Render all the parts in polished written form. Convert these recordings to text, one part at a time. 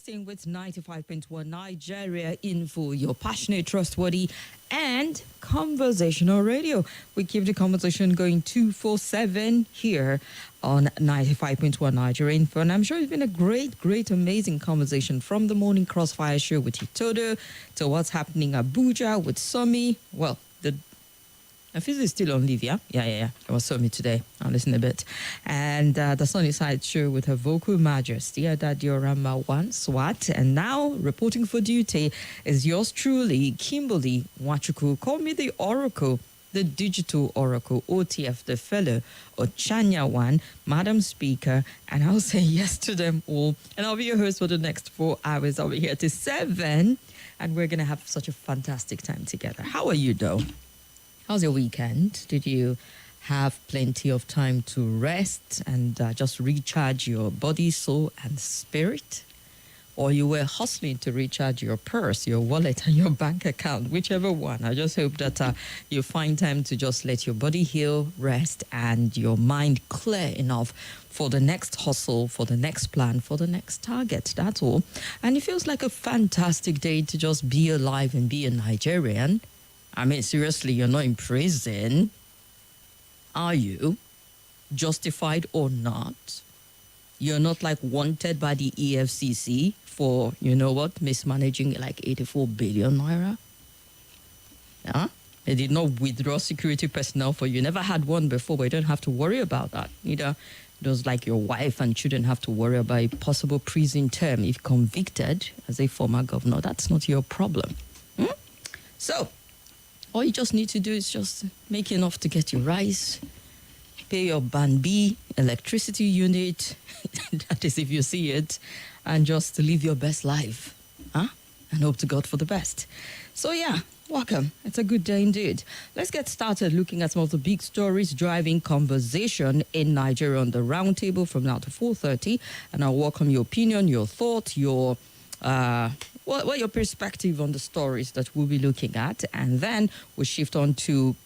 staying with 95.1 Nigeria Info, your passionate, trustworthy, and conversational radio. We keep the conversation going 247 here on 95.1 Nigeria Info. And I'm sure it's been a great, amazing conversation from the morning crossfire show with Itodo to what's happening at Abuja with Somi. Well, I feel it's still on leave, yeah? Yeah. It was Somi today. I'll listen a bit. And the Sunnyside show with her vocal majesty, Adadiorama One Swat. And now, reporting for duty is yours truly, Kimberly Wachuku. Call me the Oracle, the Digital Oracle, OTF, the fellow, Ochanya One, Madam Speaker. And I'll say yes to them all. And I'll be your host for the next 4 hours. I'll be here till 7. And we're going to have such a fantastic time together. How are you, though? How's your weekend? Did you have plenty of time to rest and just recharge your body, soul, and spirit? Or you were hustling to recharge your purse, your wallet, and your bank account, whichever one. I just hope that you find time to just let your body heal, rest, and your mind clear enough for the next hustle, for the next plan, for the next target. That's all. And it feels like a fantastic day to just be alive and be a Nigerian. I mean, seriously, you're not in prison, are you? Justified or not? You're not like wanted by the EFCC for, you know what, mismanaging like 84 billion naira? Yeah? They did not withdraw security personnel for you. Never had one before, but you don't have to worry about that. Neither does like your wife and children have to worry about a possible prison term if convicted as a former governor. That's not your problem. So, all you just need to do is just make enough to get your rice, pay your Ban B electricity unit, that is if you see it, and just live your best life. And hope to God for the best. So yeah, welcome. It's a good day indeed. Let's get started looking at some of the big stories driving conversation in Nigeria on the Roundtable from now to 4:30. And I'll welcome your opinion, your thought, your your perspective on the stories that we'll be looking at, and then we'll shift on to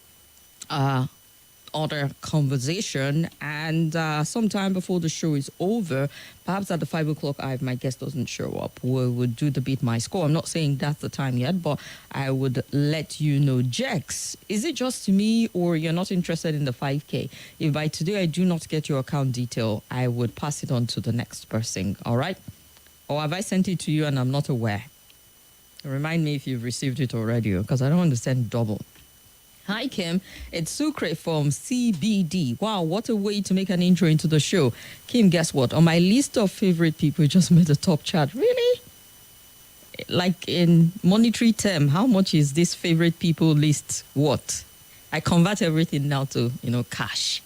other conversation. And sometime before the show is over, perhaps at the 5 o'clock, if my guest doesn't show up, we would do the Beat My Score. I'm not saying that's the time yet, but I would let you know. Jex, is it just me or you're not interested in the 5K? If by today I do not get your account detail, I would pass it on to the next person, all right? Or have I sent it to you and I'm not aware? Remind me if you've received it already, because I don't understand double. Hi, Kim. It's Sucre from CBD. Wow, what a way to make an intro into the show. Kim, guess what? On my list of favorite people, you just made the top chart. Really? Like in monetary term, how much is this favorite people list what? I convert everything now to, cash.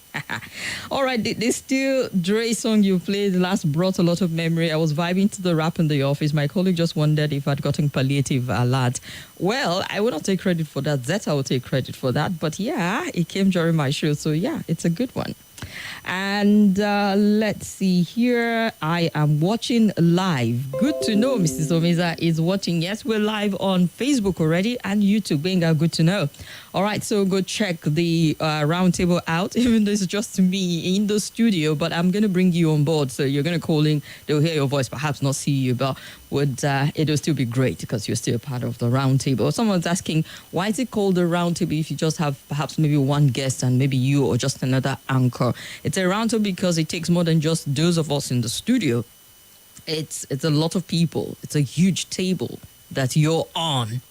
All right, this still Dre song you played last brought a lot of memory. I was vibing to the rap in the office. My colleague just wondered if I'd gotten palliative alert. Well, I will not take credit for that. Zeta will take credit for that. But yeah, it came during my show. So yeah, it's a good one. And let's see here. I am watching live. Good to know Mrs. Omeza is watching. Yes, we're live on Facebook already and YouTube. Benga, good to know. All right, so go check the Roundtable out, even though it's just me in the studio, but I'm going to bring you on board. So you're going to call in. They'll hear your voice, perhaps not see you, but it'll still be great because you're still part of the Roundtable. Someone's asking, why is it called the Roundtable if you just have perhaps maybe one guest and maybe you or just another anchor? It's a Roundtable because it takes more than just those of us in the studio. It's a lot of people. It's a huge table that you're on.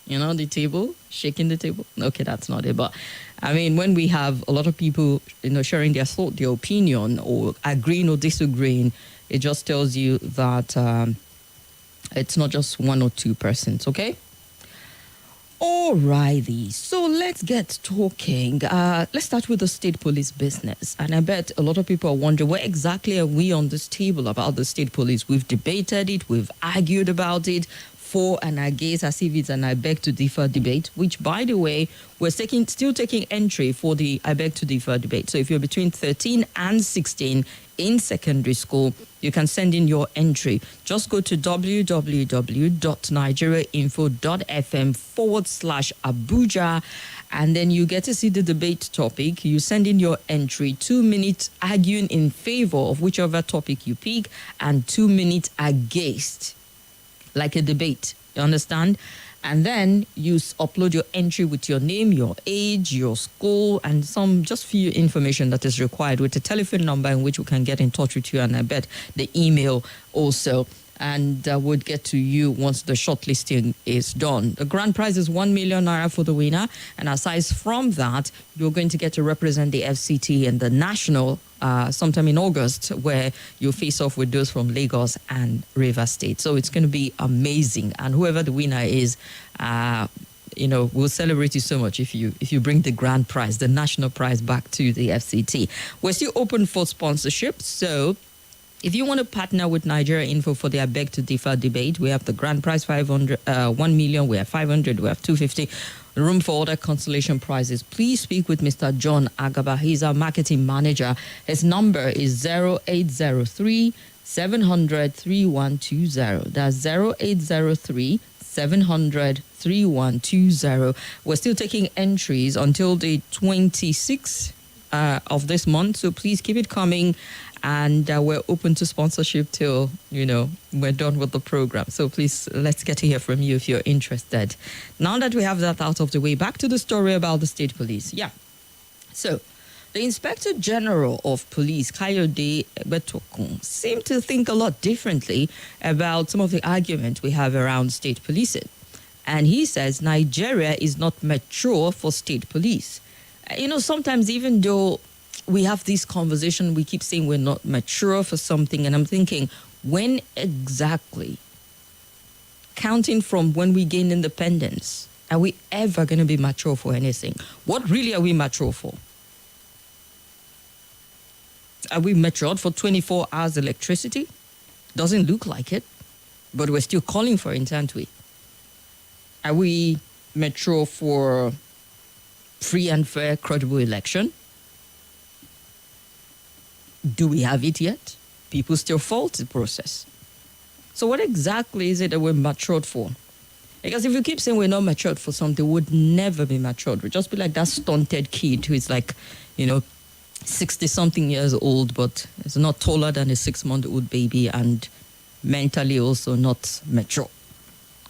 You know, the table, shaking the table. Okay, that's not it. But I mean, when we have a lot of people, sharing their thought, their opinion, or agreeing or disagreeing, it just tells you that it's not just one or two persons, okay? Alrighty, so let's get talking. Let's start with the state police business. And I bet a lot of people are wondering, where exactly are we on this table about the state police? We've debated it, we've argued about it, for and against, as if it's an I beg to differ debate, which, by the way, we're still taking entry for the I beg to differ debate. So if you're between 13 and 16 in secondary school, you can send in your entry. Just go to www.nigeriainfo.fm/Abuja, and then you get to see the debate topic. You send in your entry, 2 minutes arguing in favor of whichever topic you pick, and 2 minutes against like a debate. You understand? And then you upload your entry with your name, your age, your school, and some just few information that is required with a telephone number in which we can get in touch with you. And I bet the email also. And would get to you once the shortlisting is done. The grand prize is 1 million naira for the winner. And aside from that, you're going to get to represent the FCT in the national sometime in August, where you face off with those from Lagos and Rivers State. So it's going to be amazing. And whoever the winner is, we'll celebrate you so much if you bring the grand prize, the national prize, back to the FCT. We're still open for sponsorship. So if you want to partner with Nigeria Info for their Beg to Differ debate, we have the grand prize 1 million, we have 500, we have 250. Room for other consolation prizes. Please speak with Mr. John Agaba. He's our marketing manager. His number is 0803 700 3120. That's 0803 700 3120. We're still taking entries until the 26th of this month, so please keep it coming. And we're open to sponsorship till, we're done with the program. So please, let's get to hear from you if you're interested. Now that we have that out of the way, back to the story about the state police. Yeah. So the Inspector General of Police, Kayode Betokun, seemed to think a lot differently about some of the argument we have around state policing. And he says Nigeria is not mature for state police. Sometimes even though we have this conversation, we keep saying we're not mature for something. And I'm thinking, when exactly, counting from when we gained independence, are we ever going to be mature for anything? What really are we mature for? Are we matured for 24 hours electricity? Doesn't look like it, but we're still calling for it, aren't we? Are we mature for free and fair, credible election? Do we have it yet? People still fault the process. So what exactly is it that we're matured for? Because if you keep saying we're not matured for something, we would never be matured. We'd just be like that stunted kid who is like, 60-something years old, but is not taller than a 6-month-old baby and mentally also not mature.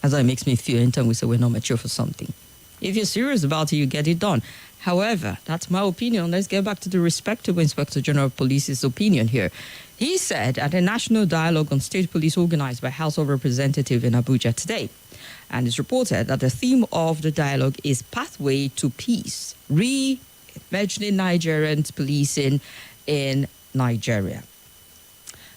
As that makes me feel anytime we say we're not mature for something. If you're serious about it, you get it done. However, that's my opinion. Let's get back to the respectable Inspector General of Police's opinion here. He said at a national dialogue on state police organized by House of Representatives in Abuja today, and it's reported that the theme of the dialogue is Pathway to Peace, reimagining Nigerian policing in Nigeria.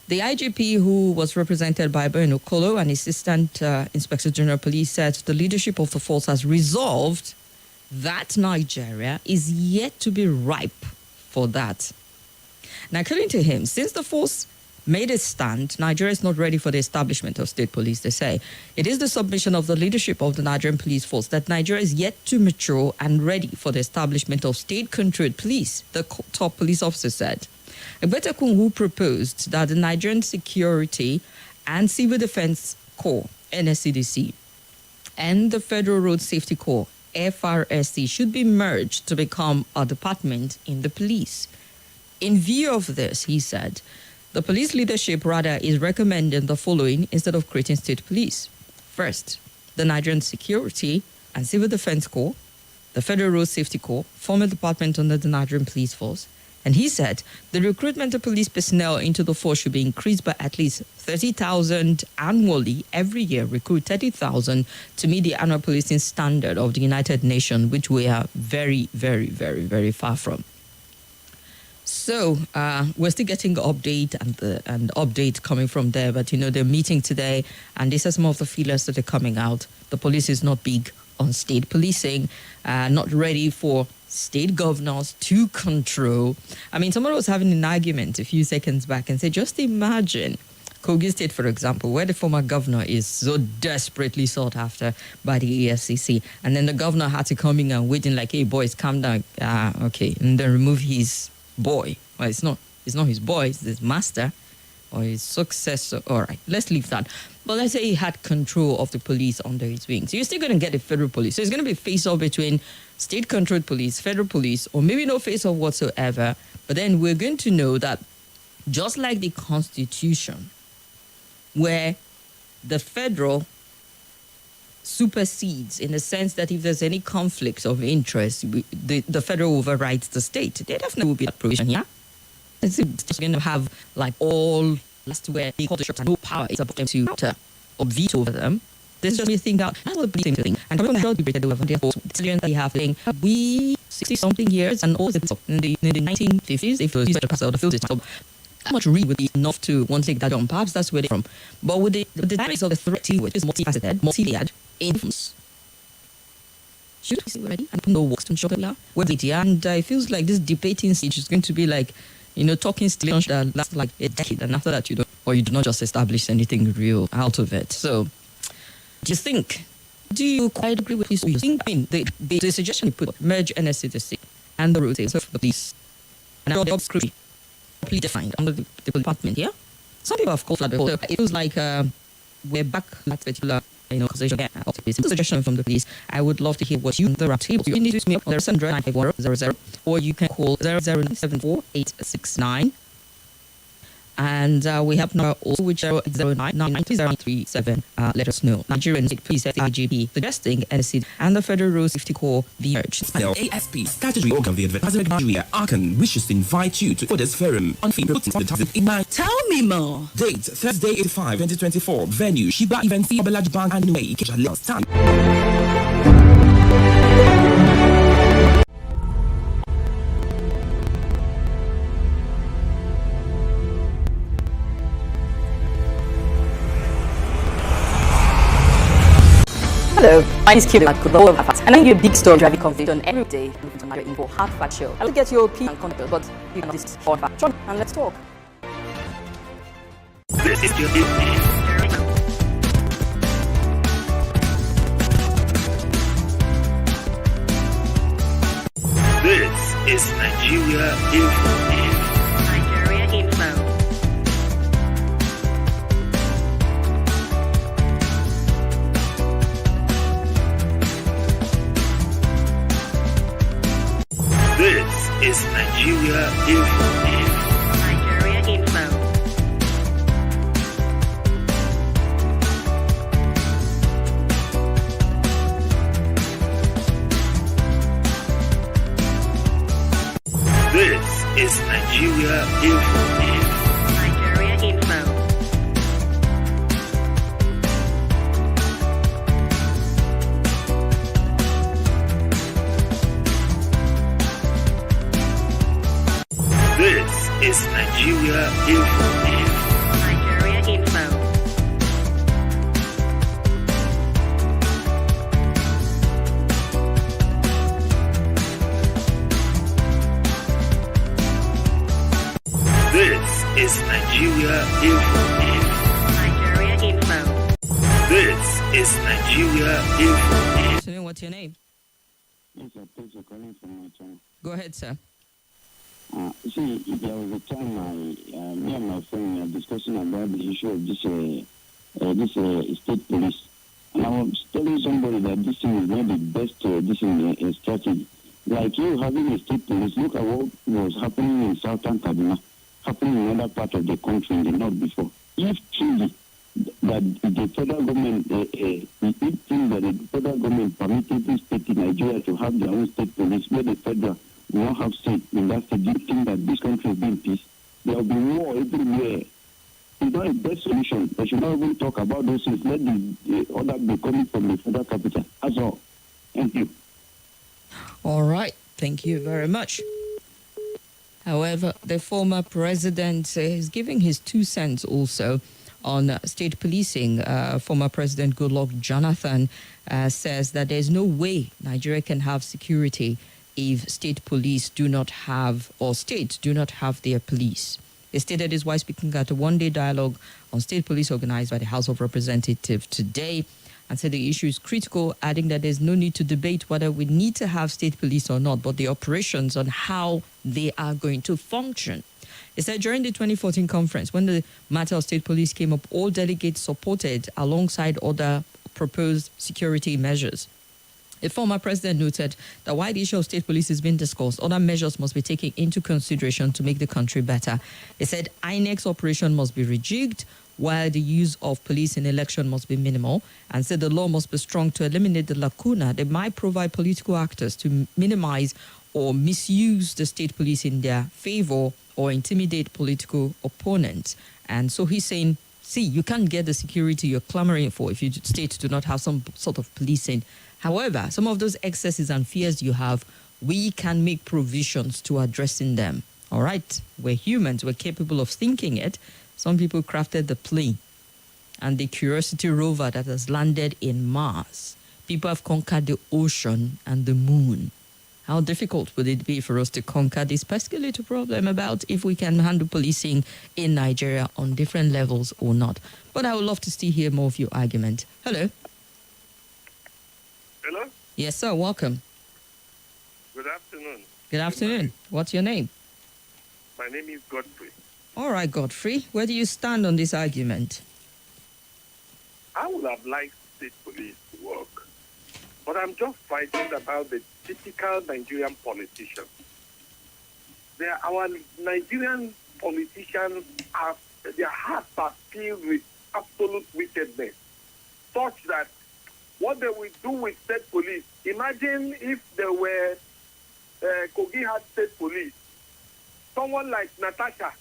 The IGP, who was represented by Ben Okolo, and Assistant Inspector General of Police, said the leadership of the force has resolved that Nigeria is yet to be ripe for that. Now, according to him, since the force made a stand, Nigeria is not ready for the establishment of state police, they say. It is the submission of the leadership of the Nigerian police force that Nigeria is yet to mature and ready for the establishment of state-controlled police, the top police officer said. Ebetekun, who proposed that the Nigerian Security and Civil Defense Corps, NSCDC, and the Federal Road Safety Corps, FRSC, should be merged to become a department in the police. In view of this, he said, the police leadership rather is recommending the following instead of creating state police. First, the Nigerian Security and Civil Defense Corps, the Federal Road Safety Corps, form a department under the Nigerian Police Force. And he said the recruitment of police personnel into the force should be increased by at least 30,000 annually every year, recruit 30,000 to meet the annual policing standard of the United Nations, which we are very, very, very, very far from. So we're still getting update and update coming from there. But, they're meeting today, and these are some of the feelers that are coming out. The police is not big on state policing, not ready for state governors to control. I mean, someone was having an argument a few seconds back and said, just imagine Kogi State, for example, where the former governor is so desperately sought after by the EFCC. And then the governor had to come in and waiting like, hey, boys, calm down. Okay. And then remove his boy. Well, it's not his boy, it's his master or his successor. All right, let's leave that. But let's say he had control of the police under his wing. So you're still going to get the federal police. So it's going to be a face-off between state-controlled police, federal police, or maybe no face-off whatsoever. But then we're going to know that just like the Constitution, where the federal supersedes in the sense that if there's any conflict of interest, the federal overrides the state. There definitely will be that provision here. It's just going to have like all last where they call the shots and no power is above them to counter or veto over them. This is just me think out that's what the police think. And I'm going to debated over therefore decisions that we have saying we 60 something years and all in the 1950s if the pass out the field so how much read would be enough to one take that on? Perhaps that's where they're from. But with the dynamics of the threat which is multifaceted, multi-layered, influence. Should we see already? And no works to show them with it, yeah. And it feels like this debating stage is going to be like, talking stage that lasts like a decade, and after that you do not just establish anything real out of it. So, do you quite agree with this? The suggestion you put, merge NSCDC and the rotate of the police, and now the obscurity properly defined under the department here. Some people have called that before. It feels like we're back to that particular conversation again. It's a suggestion from the police. I would love to hear what you on the Roundtable. You need to me up 0795100, or you can call 00974-869. And we have now also which 0993937. Let us know. Nigerian State Police IGP suggesting NSC and the Federal Road Safety Corps be merged. AFP statutory organ of the Advertising Nigeria Arkan wishes to invite you to this forum on in my Tell me more. Date Thursday 85 2024. Venue Shiba Event Belaji Bank and May last time. Hello, my name is Kimberly and I give you a big story driving conversation every day on my info hard fact show. I'll get your opinion and content, but you know this is hard fact. Join and let's talk. This is your evening. This is Nigeria Info. Nigeria Info. This is Nigeria Info. Nigeria Info. This is Nigeria Info. Nigeria Info. This is Nigeria Info. Nigeria Info. This is Nigeria Info. Nigeria Info. This is Nigeria Info. What's your name? Yes, sir. Thanks for calling from my channel. Go ahead, sir. See, there was a time me and my friend were discussing about the issue of this state police. And I was telling somebody that this thing is not the best strategy. Like you having a state police, look at what was happening in Southern Kaduna, happening in another part of the country in the north before. If truly that the federal government, the federal government permitted the state in Nigeria to have their own state police, where the federal will not have state in that state, do you think that this country will be in peace? There will be war everywhere. It's not a best solution. They should not even talk about those things. Let the order be coming from the federal capital. That's all. Thank you. All right. Thank you very much. However, the former president is giving his 2 cents also on state policing. Former President Goodluck Jonathan says that there's no way Nigeria can have security if state police do not have, or states do not have their police. He stated this while speaking at a one-day dialogue on state police organized by the House of Representatives today, and said the issue is critical, adding that there's no need to debate whether we need to have state police or not, but the operations on how they are going to function. He said during the 2014 conference, when the matter of state police came up, all delegates supported alongside other proposed security measures. The former president noted that while the issue of state police is being discussed, other measures must be taken into consideration to make the country better. He said INEC's operation must be rejigged, while the use of police in election must be minimal, and said the law must be strong to eliminate the lacuna that might provide political actors to minimize or misuse the state police in their favor or intimidate political opponents. And so he's saying, see, you can't get the security you're clamoring for if you states do not have some sort of policing. However, some of those excesses and fears you have, we can make provisions to addressing them. All right? We're humans. We're capable of thinking it. Some people crafted the plane and the Curiosity rover that has landed in Mars. People have conquered the ocean and the moon. How difficult would it be for us to conquer this pesky little problem about if we can handle policing in Nigeria on different levels or not? But I would love to still hear more of your argument. Hello. Hello? Yes, sir. Welcome. Good afternoon. Good afternoon. What's your name? My name is Godfrey. All right, Godfrey. Where do you stand on this argument? I would have liked state police to work, but I'm just fighting about the typical Nigerian politician. Our Nigerian politicians, their hearts are filled with absolute wickedness, such that what they will do with state police, imagine if there were Kogi had state police, someone like Natasha,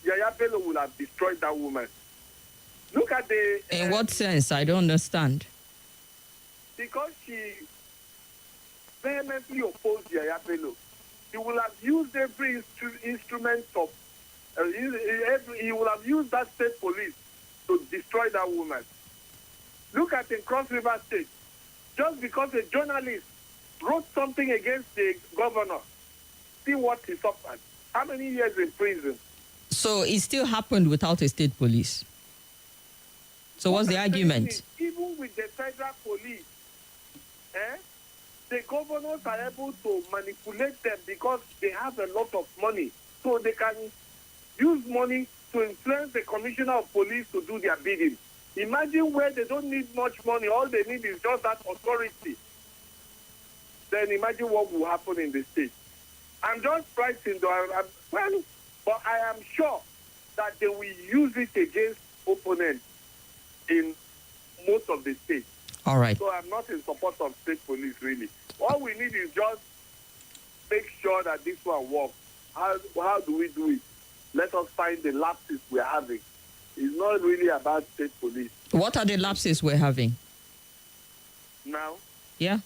Yaya Bello would have destroyed that woman. Look at the... In what sense? I don't understand. Because she vehemently opposed Yaya Bello. He will have used every instrument of... he will have used that state police to destroy that woman. Look at in Cross River State. Just because a journalist wrote something against the governor, see what he suffered. How many years in prison? So it still happened without a state police. So what's the argument? Even with the federal police, the governors are able to manipulate them because they have a lot of money. So they can use money to influence the commissioner of police to do their bidding. Imagine where they don't need much money. All they need is just that authority. Then imagine what will happen in the state. I'm just writing, but I am sure that they will use it against opponents in most of the states. All right. So I'm not in support of state police, really. All we need is just make sure that this one works. How do we do it? Let us find the lapses we're having. It's not really about state police. What are the lapses we're having? Now? Yeah.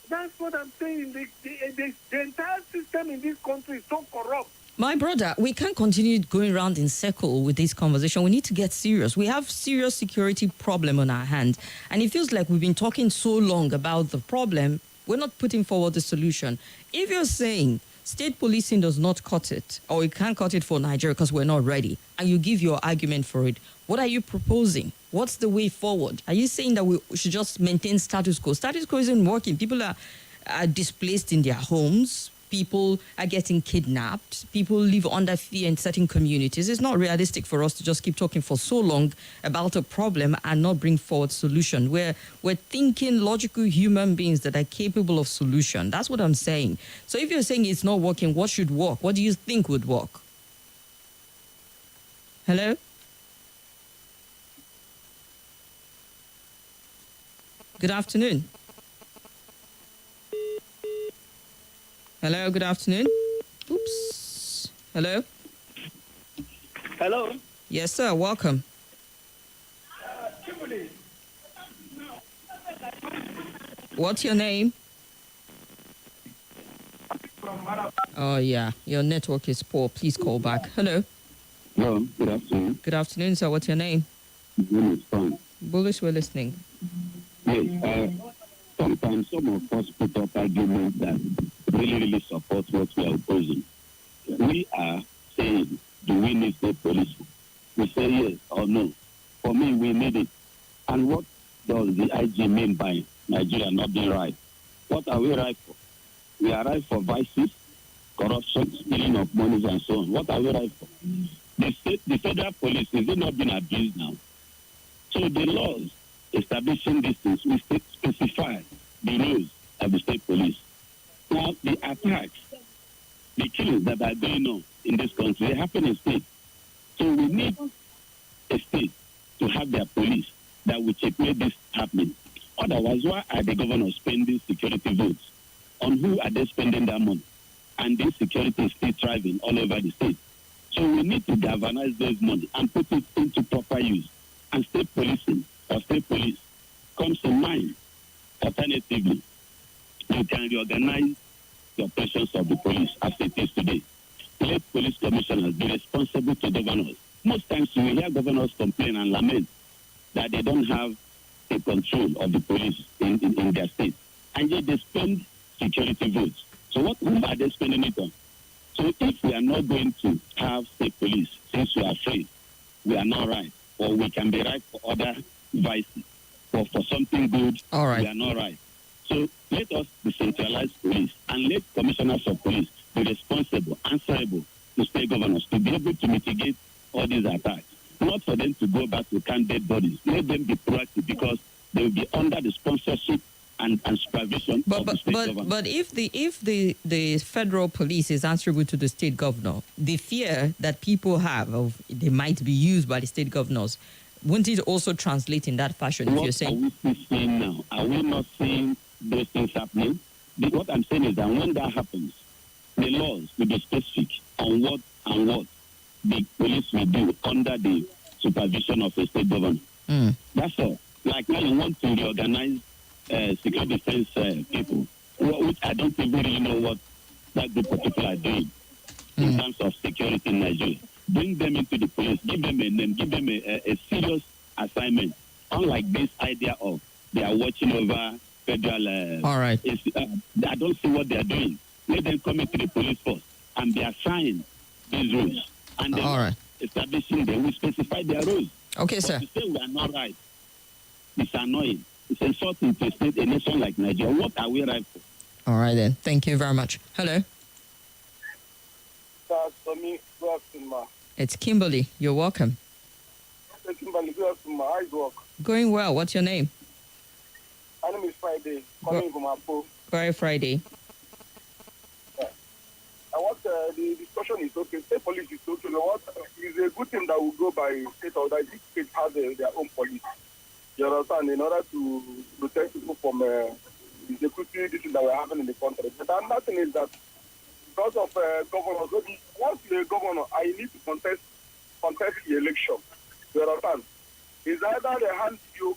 That's what I'm saying. The entire system in this country is so corrupt. My brother, we can't continue going around in circle with this conversation. We need to get serious. We have serious security problem on our hands. And it feels like we've been talking so long about the problem, we're not putting forward the solution. If you're saying state policing does not cut it, or it can't cut it for Nigeria because we're not ready, and you give your argument for it, what are you proposing? What's the way forward? Are you saying that we should just maintain status quo? Status quo isn't working. People are displaced in their homes. People are getting kidnapped. People live under fear in certain communities. It's not realistic for us to just keep talking for so long about a problem and not bring forward solution. We're thinking logical human beings that are capable of solution. That's what I'm saying. So if you're saying it's not working, what should work? What do you think would work? Hello? Good afternoon. Hello, good afternoon. Oops. Hello? Hello? Yes, sir. Welcome. Kimberly. What's your name? Oh, yeah. Your network is poor. Please call back. Hello. Hello, good afternoon. Good afternoon, sir. What's your name? My name is fine. Bullish, we're listening. Yes, sometimes some of us put up arguments that really support what we are opposing. We are saying, do we need state police? We say yes or no. For me, we need it. And what does the IG mean by Nigeria not being right? What are we right for? We are right for vices, corruption, stealing of money, and so on. What are we right for? The federal police, is it not being abused now? So the laws establishing these things, we specify the rules of the state police. Now, the attacks, the killings that are going on in this country, they happen in states. So we need a state to have their police that will checkmate this happening. Otherwise, why are the governors spending security votes? On who are they spending that money? And this security is still thriving all over the state. So we need to galvanize those money and put it into proper use. And state policing or state police comes to mind. Alternatively, you can reorganize the operations of the police as it is today. Let police commissioners be responsible to governors. Most times you will hear governors complain and lament that they don't have the control of the police in their state. And yet they spend security votes. So who are they spending it on? So if we are not going to have state police, since we are afraid, we are not right, or we can be right for other vices, or for something good, All right. we are not right. So let us decentralize police and let commissioners of police be responsible, answerable to state governors to be able to mitigate all these attacks. Not for them to go back to count dead bodies. Let them be proactive because they will be under the sponsorship and supervision of the state government. But if the federal police is answerable to the state governor, the fear that people have of they might be used by the state governors, wouldn't it also translate in that fashion? If you're saying, what are we still seeing now? Are we not seeing those things happening? What I'm saying is that when that happens, the laws will be specific on what the police will do under the supervision of the state government. That's all. Like now you want to reorganize security defense people, which I don't even really know what that group of people are doing in terms of security in Nigeria. Bring them into the police, give them a name, give them a serious assignment. Unlike this idea of they are watching over federal. all right. I don't see what they are doing. Let them come into the police force and be assigned these rules. And then All right. establishing them will specify their rules. Okay, But sir. to say we are not right, it's annoying. It's insulting to a nation like Nigeria. What are we right for? All right then. Thank you very much. Hello. Tommy, good afternoon, ma. It's Kimberly. You're welcome. Kimberly, good afternoon, ma. How is work? Going well. What's your name? My name is Friday, calling from Apo. Very Friday. I want the discussion is okay. State police is okay. It's a good thing that will go by state or that each state has their own police. You understand? In order to protect people from the security issues that we're having in the country. But another thing is that because of governors, once you're a governor, I need to contest the election. You understand? It's either the hand you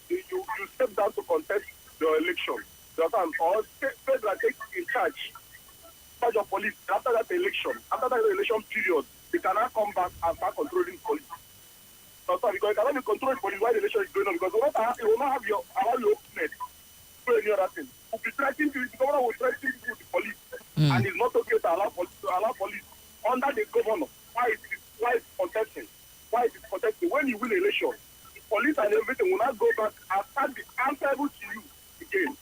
step down to contest the election. You understand? Or federal takes in charge of police after that election period, they cannot come back and start controlling police. So, because you cannot be controlling police while the election is going on because you will not have your openness to any other thing. The governor will threaten people with the police, and it's not okay to allow police under the governor. Why is contesting? When you win the election, the police and everything will not go back and start be answerable to you again.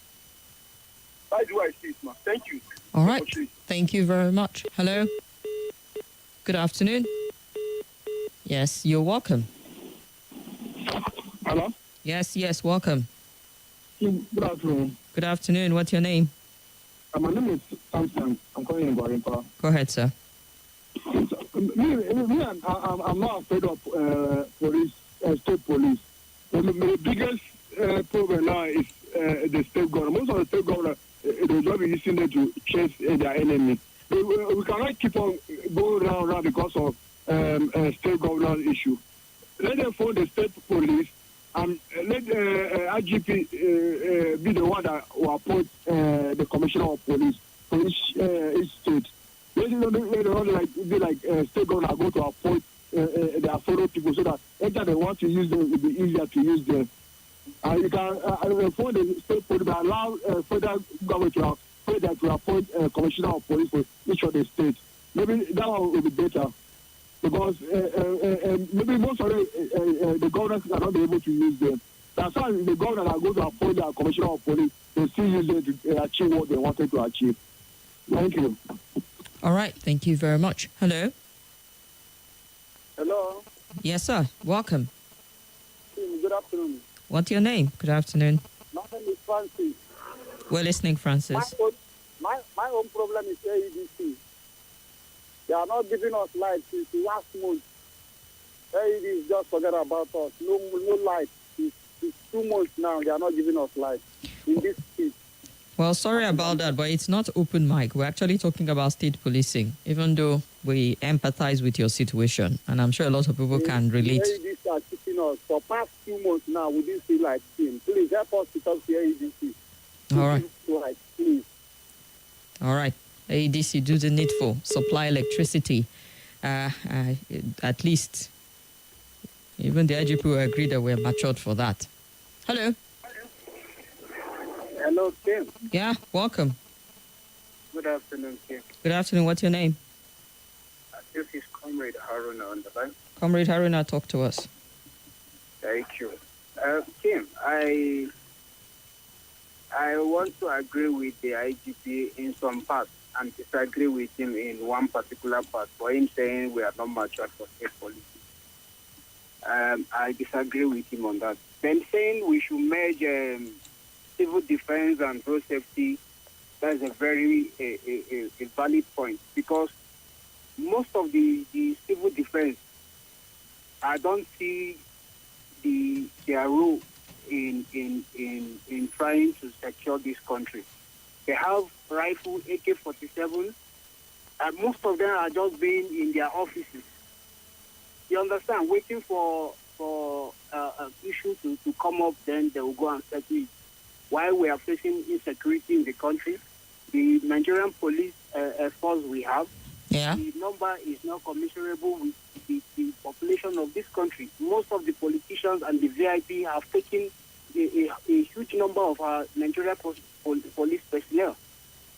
That's why I see it, man. Thank you. All right. Thank you very much. Hello. Good afternoon. Yes, you're welcome. Hello? Yes, welcome. Good afternoon. Good afternoon. What's your name? My name is Samson. I'm calling in Guarimpa. Go ahead, sir. I'm not afraid of police, state police. The biggest problem now is the state government. Most of the state government, they just be using them to chase their enemy. We cannot keep on going round because of state government issue. Let them form the state police and let IGP be the one that will appoint the commissioner of police for each state. Let them be like state governor go to appoint their fellow people so that anytime they want to use them, it will be easier to use them. You can form the state police, but allow federal government to appoint commissioner of police for each of the states. Maybe that one will be better. Because maybe most of the governors cannot be able to use them. That's why the governors are going to appoint their commissioner of police. They still use them to achieve what they wanted to achieve. Thank you. All right. Thank you very much. Hello. Hello. Yes, sir. Welcome. Good afternoon. What's your name? Good afternoon. My name is Francis. We're listening, Francis. My own problem is AEDC. They are not giving us light since last month. AEDs just forget about us. No light. It's 2 months now. They are not giving us light in this state. Well, sorry about that, but it's not open mic. We're actually talking about state policing, even though we empathize with your situation. And I'm sure a lot of people can relate. The AEDs are keeping us for past 2 months now. We didn't see light. Please help us to talk to AEDC. All right. Light, please. All right. AEDC, do the needful. Supply electricity. At least, even the IGP will agree that we're matured for that. Hello. Hello, Kim. Yeah, welcome. Good afternoon, Kim. Good afternoon. What's your name? This is Comrade Haruna on the line. Comrade Haruna, talk to us. Thank you. Kim, I want to agree with the IGP in some parts and disagree with him in one particular part for him saying we are not matured for state policy. I disagree with him on that. Then saying we should merge civil defense and road safety, that's a very a valid point, because most of the civil defense, I don't see their role in trying to secure this country. They have rifle AK-47, and most of them are just being in their offices. You understand? Waiting for an issue to come up, then they will go and settle it. While we are facing insecurity in the country, the Nigerian police force we have, the number is not commensurable with the population of this country. Most of the politicians and the VIP have taken a huge number of our Nigerian police personnel.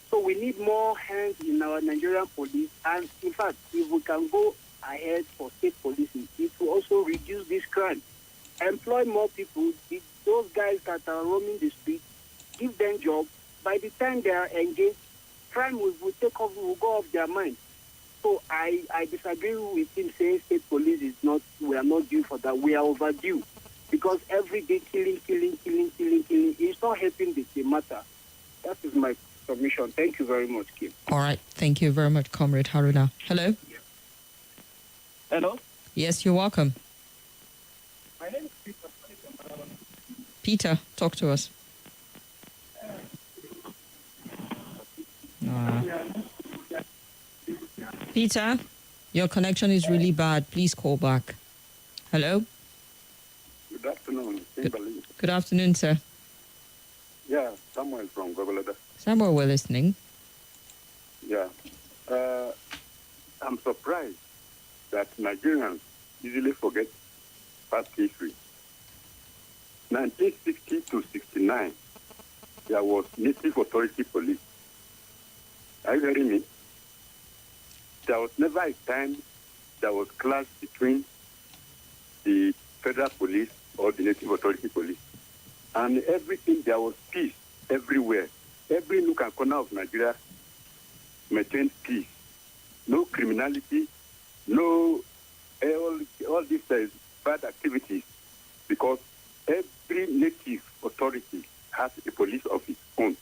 So we need more hands in our Nigerian police. And in fact, if we can go ahead for state policing, it will also reduce this crime. Employ more people. Those guys that are roaming the street, give them jobs. By the time they are engaged, crime will take off, will go off their mind. So I disagree with him saying state police is not, we are not due for that. We are overdue. Because every day killing is not helping the matter. That is my submission. Thank you very much, Kim. All right. Thank you very much, Comrade Haruna. Hello? Hello? Yes, you're welcome. My name is Peter. Peter, talk to us. Peter, your connection is really bad. Please call back. Hello? Good afternoon, Kimberly. Good afternoon, sir. Yeah, Samuel from Gogolada. Samuel, we're listening. Yeah. I'm surprised that Nigerians easily forget past history. 1960 to 69, there was Native Authority Police. Are you hearing me? There was never a time there was clash between the Federal Police or the Native Authority Police. And everything, there was peace everywhere. Every nook and corner of Nigeria maintained peace. No criminality, no all these bad activities, because every native authority has a police of its own.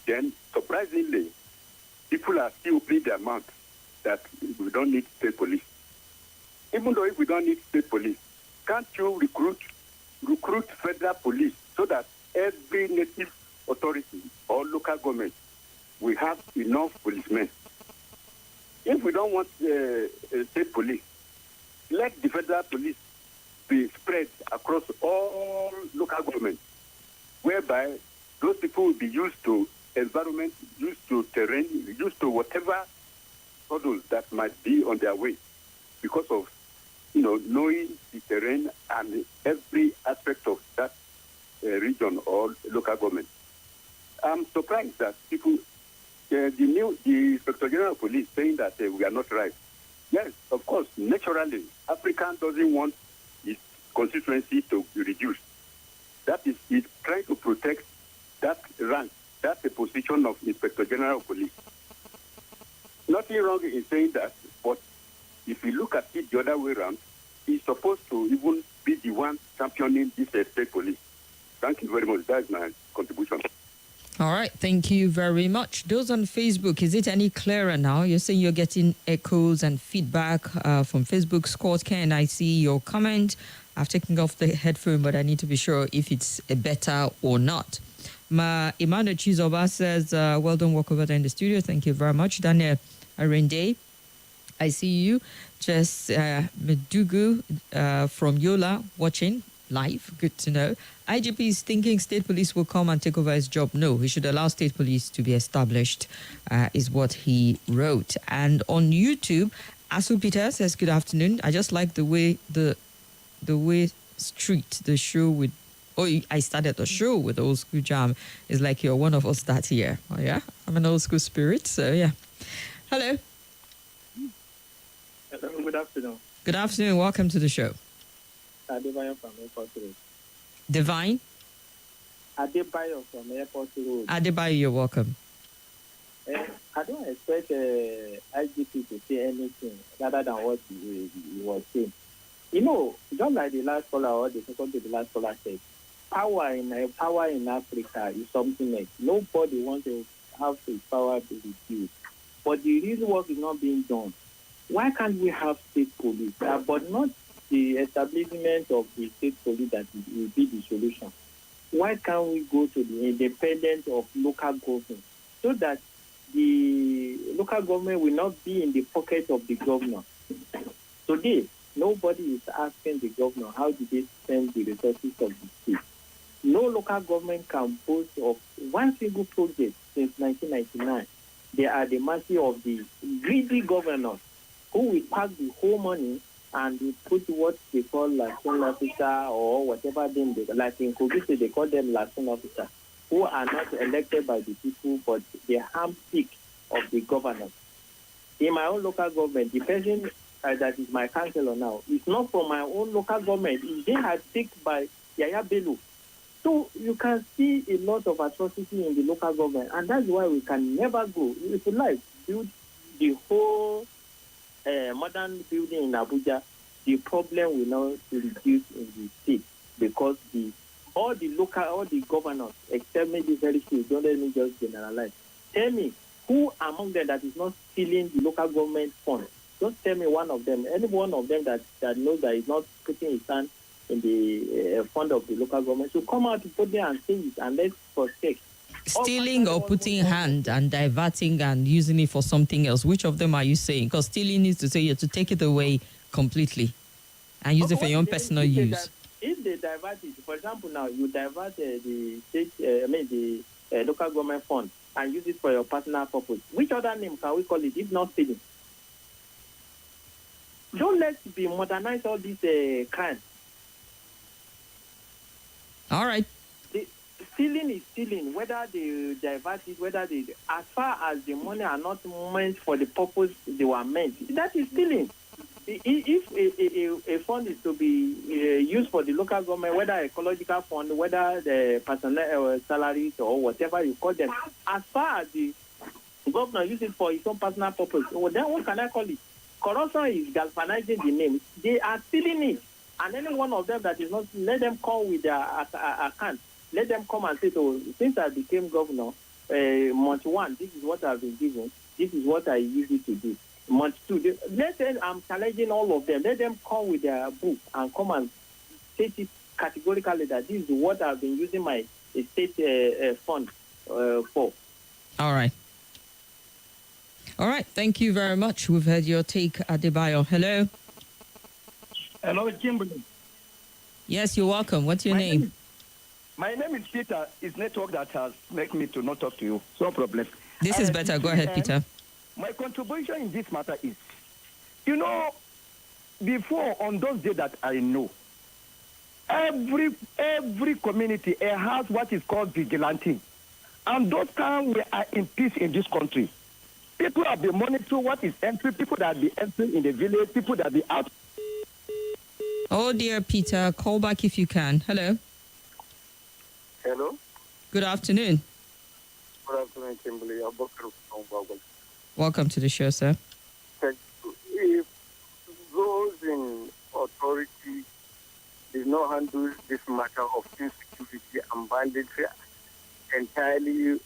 Then, surprisingly, people are still opening their mouth that we don't need state police. Even though if we don't need state police, can't you recruit federal police so that every native authority or local government will have enough policemen? If we don't want state police, let the federal police be spread across all local governments, whereby those people will be used to environment, used to terrain, used to whatever hurdles that might be on their way, because of knowing the terrain and every aspect of that region or local government. I'm surprised that people, the Inspector General of Police saying that we are not right. Yes, of course, naturally, African doesn't want its constituency to be reduced. That is, it's trying to protect that rank, that's the position of Inspector General of Police. Nothing wrong in saying that, but if you look at it the other way around, he's supposed to even be the one championing this state police. Thank you very much. That's my contribution. All right, thank you very much. Those on Facebook, is it any clearer now? You're saying you're getting echoes and feedback from Facebook. Scott, can I see your comment? I've taken off the headphone, but I need to be sure if it's better or not. Emmanuel Chizoba says, well done, work over there in the studio. Thank you very much. Daniel Arende, I see you. Jess Medugu from Yola watching live. Good to know. IGP is thinking state police will come and take over his job. No, he should allow state police to be established, is what he wrote. And on YouTube, Asu Peter says, good afternoon. I just like the way the street, the show with, I started the show with Old School Jam. It's like you're one of us that year. Oh, yeah? I'm an old school spirit, so yeah. Hello. Hello, good afternoon. Good afternoon. Welcome to the show. Adebayo from Airport Road. Divine? Adebayo from Airport Road. Adebayo, you're welcome. I don't expect IGP to say anything rather than what he was saying. You know, just like the last caller or the second to the last caller said, power in Africa is something else. Nobody wants to have his power to be reduced. But the real work is not being done. Why can't we have state police? But not the establishment of the state police that will be the solution. Why can't we go to the independence of local government so that the local government will not be in the pocket of the governor? Today, nobody is asking the governor how do they spend the resources of the state. No local government can boast of one single project since 1999. They are the mercy of the greedy governors who will pack the whole money and they put what they call liaison officer or whatever name they like in Kogi they call them liaison officer, who are not elected by the people but the handpick of the governors. In my own local government, the person that is my councillor now is not from my own local government. They are picked by Yaya Bello. So you can see a lot of atrocity in the local government, and that's why we can never go. If you like, build the whole modern building in Abuja, the problem will not reduce in the state because all the governors, except maybe very few, don't let me just generalize. Tell me, who among them that is not stealing the local government fund? Just tell me one of them, any one of them that knows that is not putting his hand in the fund of the local government. So come out to put there and say it and let's protect. Stealing or putting hand and diverting and using it for something else. Which of them are you saying? Because stealing is to say you have to take it away completely and use it for your own personal use. If they divert it, for example, now you divert the state, the local government fund and use it for your personal purpose. Which other name can we call it if not stealing? Don't let's be modernize all these crimes. All right. Stealing is stealing, whether they divert it, whether they, as far as the money are not meant for the purpose they were meant, that is stealing. If a fund is to be used for the local government, whether ecological fund, whether the personnel salaries or whatever you call them, as far as the governor uses it for his own personal purpose, well, then what can I call it? Corruption is galvanizing the name. They are stealing it. And any one of them that is not, let them come with their account. Let them come and say, so since I became governor, month one, this is what I've been given. This is what I use it to do. Month two, let's say I'm challenging all of them. Let them come with their book and come and state it categorically that this is what I've been using my state fund for. All right. All right. Thank you very much. We've heard your take, Adebayo. Hello. Hello, Kimberly. Yes, you're welcome. What's your name? My name is Peter. It's network that has made me to not talk to you. No problem. This is better. Go ahead, Peter. My contribution in this matter is, before on those days that I know, every community has what is called vigilante. And those times we are in peace in this country. People have been monitoring what is entering, people that be entering in the village, people that be out. Oh, dear Peter, call back if you can. Hello. Hello. Good afternoon. Good afternoon, Kimberly. Welcome to the show, sir. Thank you. If those in authority did not handle this matter of insecurity and banditry entirely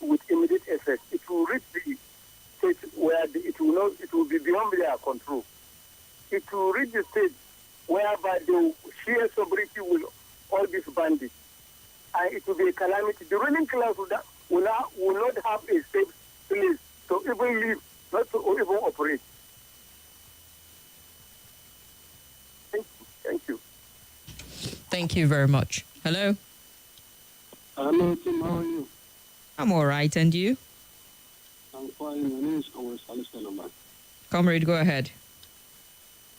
with immediate effect. It will reach the state where it will be beyond their control. It will reach the state whereby the sheer sovereignty will all these bandits. And it will be a calamity. The ruling class will not have a safe place to even live, not to even operate. Thank you. Thank you very much. Hello? Hello, Tim. How are you? I'm all right. And you? I'm fine. My name is Comrade Salis Teloman. Comrade, go ahead.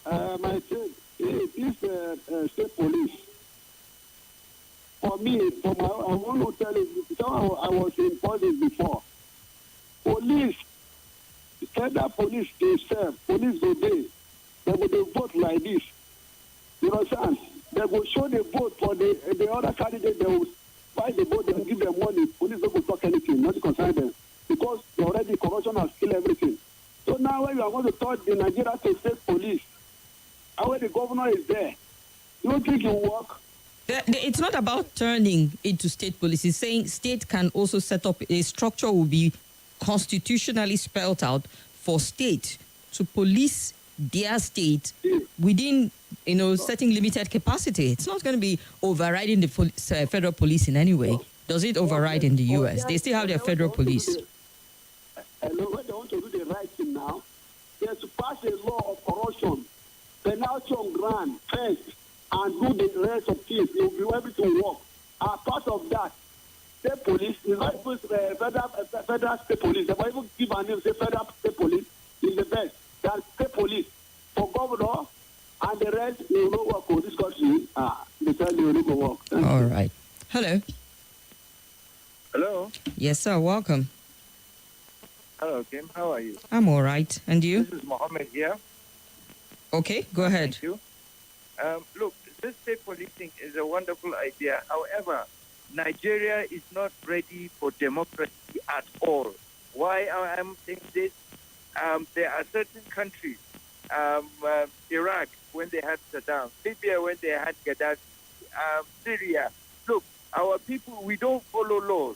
My take is state police. For me, I want to tell you, because I was in politics before. Police, federal police, they serve. Police go there. They will vote like this. You understand? They will show the vote for the other candidate. They will buy the vote. They will give them money. Police don't go talk anything. Not concern them. Because already corruption has killed everything. So now when you are going to touch the Nigeria state police, and when the governor is there, you don't think it will work? It's not about turning into state police. It's saying state can also set up a structure will be constitutionally spelled out for state to police their state within, certain limited capacity. It's not going to be overriding the federal police in any way. Does it override in the U.S.? They still have their federal police. Hello, when they want to do the right thing now, they have to pass a law of corruption, penalty on ground first, and do the rest of things. It will be everything work. As part of that, state police is not even federal state police. They might even give a name, say federal state police is the best. That's state police. For governor and the rest, you will not work for this country. They tell you will not work. All right. Hello. Hello. Yes, sir. Welcome. Hello, Kim. How are you? I'm all right. And you? This is Mohammed here. Okay, go ahead. Thank you. Look, this state policing is a wonderful idea. However, Nigeria is not ready for democracy at all. Why I'm saying this? There are certain countries, Iraq when they had Saddam, Libya when they had Gaddafi, Syria. Look, our people, we don't follow laws.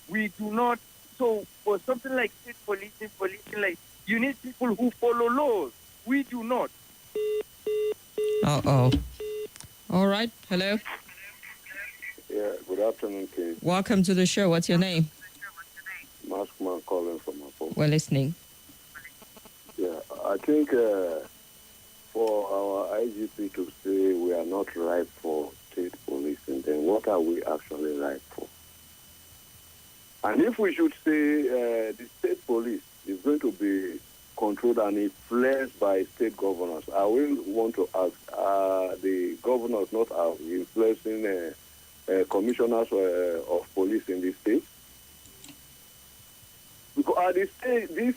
We do not. So for something like state policing, like you need people who follow laws. We do not. Uh-oh. All right. Hello. Yeah, good afternoon, Kim. Welcome to the show. What's your name? Maskman calling from my phone. We're listening. Yeah, I think for our IGP to say we are not ripe for state policing, then what are we actually ripe for? And if we should say the state police is going to be controlled and influenced by state governors, I will want to ask, are the governors not influencing commissioners of police in the state? Because at this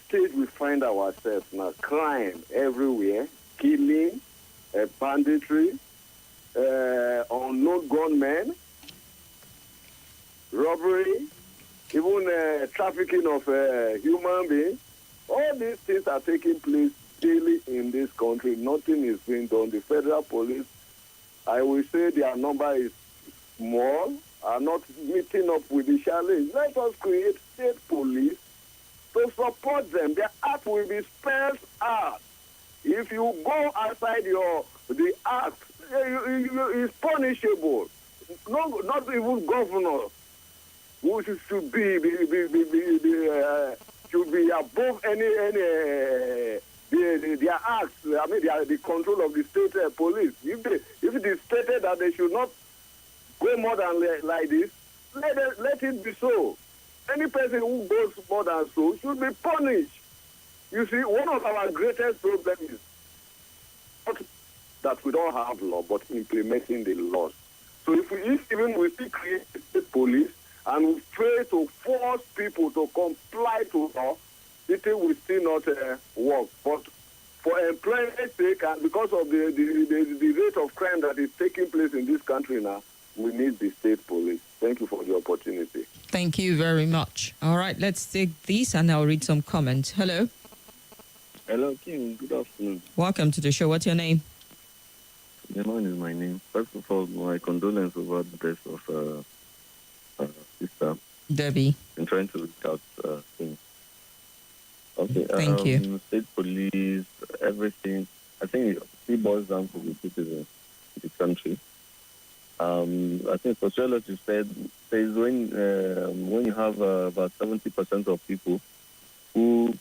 stage we find ourselves now, crime everywhere, killing, banditry, unknown gunmen, robbery, even trafficking of human beings. All these things are taking place daily in this country. Nothing is being done. The federal police, I will say their number is small, are not meeting up with the challenge. Let us create state police to support them. Their act will be spelled out. If you go outside the act, it's punishable. No, not even governor, who should be above any their acts. I mean, the control of the state police. If it is stated that they should not go more than like this, let it be so. Any person who goes more than so should be punished. You see, one of our greatest problems is not that we don't have law, but implementing the laws. So if even we still create a state police and we try to force people to comply to law, it will still not work. But for employment's sake and because of the rate of crime that is taking place in this country now, we need the state police. Thank you for the opportunity. Thank you very much. All right, let's take this and I'll read some comments. Hello. Hello, Kim. Good afternoon. Welcome to the show. What's your name? Yaman is my name. First of all, my condolences over the death of sister. Debbie. I'm trying to look out things. Okay. Thank you. State police, everything. I think it boils down to the citizens of the country. I think sociology says when you have about 70% of people who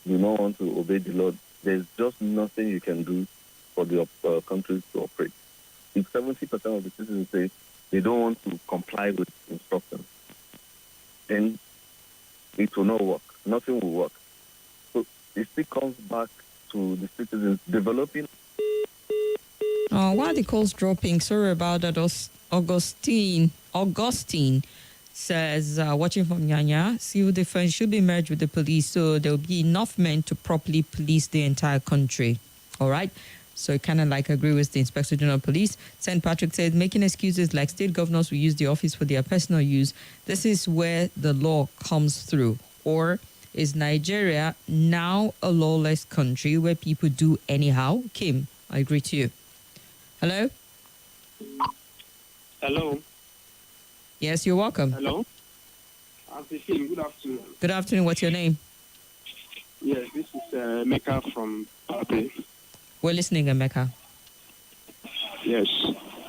do not want to obey the law, there's just nothing you can do for the countries to operate. If 70% of the citizens say they don't want to comply with instructions, then it will not work. Nothing will work. So it still comes back to the citizens developing. Oh, why are the calls dropping? Sorry about that. Augustine says, watching from Nyanya, civil defense should be merged with the police so there will be enough men to properly police the entire country. All right? So I kind of like agree with the Inspector General of Police. St. Patrick said, making excuses like state governors will use the office for their personal use. This is where the law comes through. Or is Nigeria now a lawless country where people do anyhow? Kim, I agree to you. Hello? Hello. Yes, you're welcome. Hello. Good afternoon. Good afternoon. What's your name? Yes, this is Mecca from Pape. We're listening, Emeka. Yes.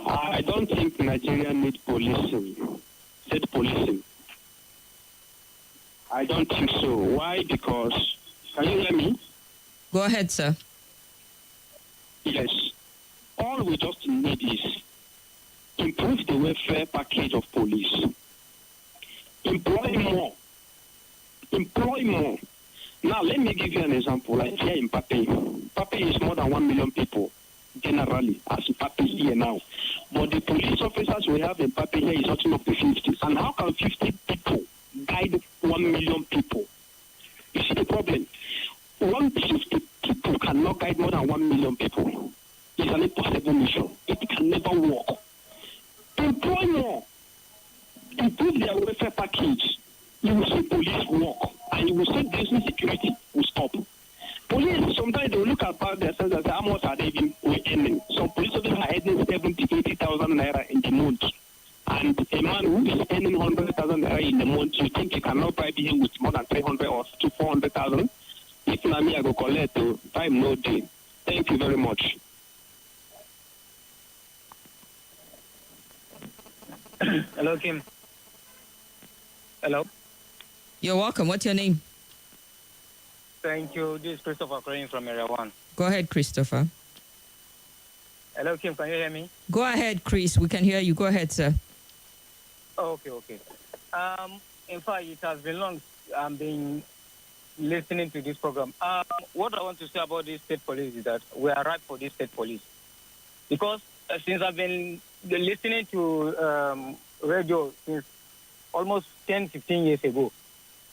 I don't think Nigeria needs policing, state policing. I don't think so. Why? Because, can you hear me? Go ahead, sir. Yes. All we just need is improve the welfare package of police. Employ more. Employ more. Now, let me give you an example. Like here in Pape. Pape is more than 1 million people, generally, as Pape here now. But the police officers we have in Pape here is not up to 50. And how can 50 people guide 1 million people? You see the problem? 150 people cannot guide more than 1 million people. It's an impossible mission. It can never work. Employ more. Improve their welfare package. You will see police work, and you will see business security will stop. Police, sometimes they will look at themselves and say, how much are they even earning? Some police officers are earning 70,000 to 80,000 naira in the month. And a man who is earning 100,000 naira in the month, you think you cannot bribe him with more than 300 or to 400,000? If not me, I go collect time no day. Thank you very much. Hello, Kim. Hello. You're welcome. What's your name? Thank you. This is Christopher calling from Area 1. Go ahead, Christopher. Hello, Kim. Can you hear me? Go ahead, Chris. We can hear you. Go ahead, sir. Oh, okay. In fact, it has been long I've been listening to this program. What I want to say about this state police is that we are ripe for this state police. Because since I've been listening to radio since almost 10, 15 years ago,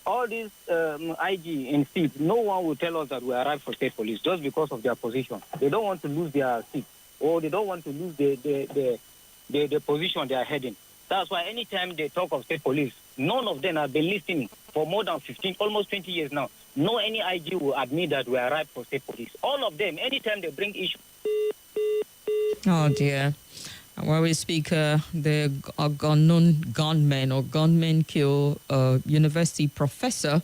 all these IG in seats, no one will tell us that we are ripe for state police just because of their position. They don't want to lose their seat, or they don't want to lose the position they are heading. That's why anytime they talk of state police, none of them have been listening for more than 15, almost 20 years now. No any IG will admit that we are ripe for state police. All of them, anytime they bring issue. Oh, dear. While we speak, the gunmen kill a university professor,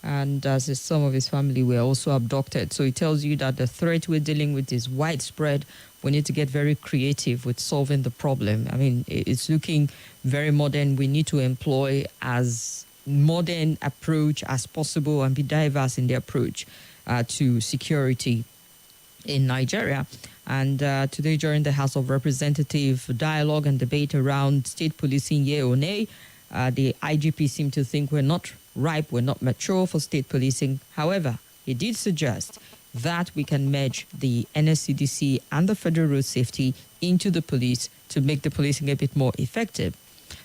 and as some of his family were also abducted. So it tells you that the threat we're dealing with is widespread. We need to get very creative with solving the problem. I mean, it's looking very modern. We need to employ as modern approach as possible and be diverse in the approach to security in Nigeria. And today, during the House of Representatives dialogue and debate around state policing, yea or nay, the IGP seemed to think we're not ripe, we're not mature for state policing. However, he did suggest that we can merge the NSCDC and the Federal Road Safety into the police to make the policing a bit more effective.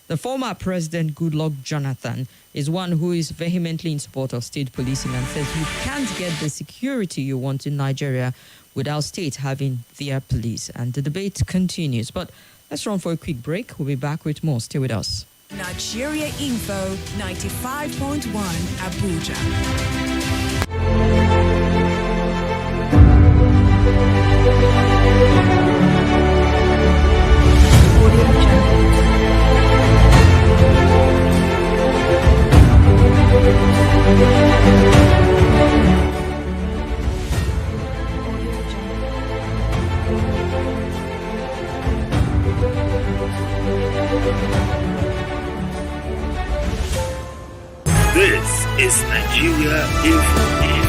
The former President Goodluck Jonathan is one who is vehemently in support of state policing and says you can't get the security you want in Nigeria without states having their police. And the debate continues. But let's run for a quick break. We'll be back with more. Stay with us. Nigeria Info 95.1 Abuja. This is Nigeria Info.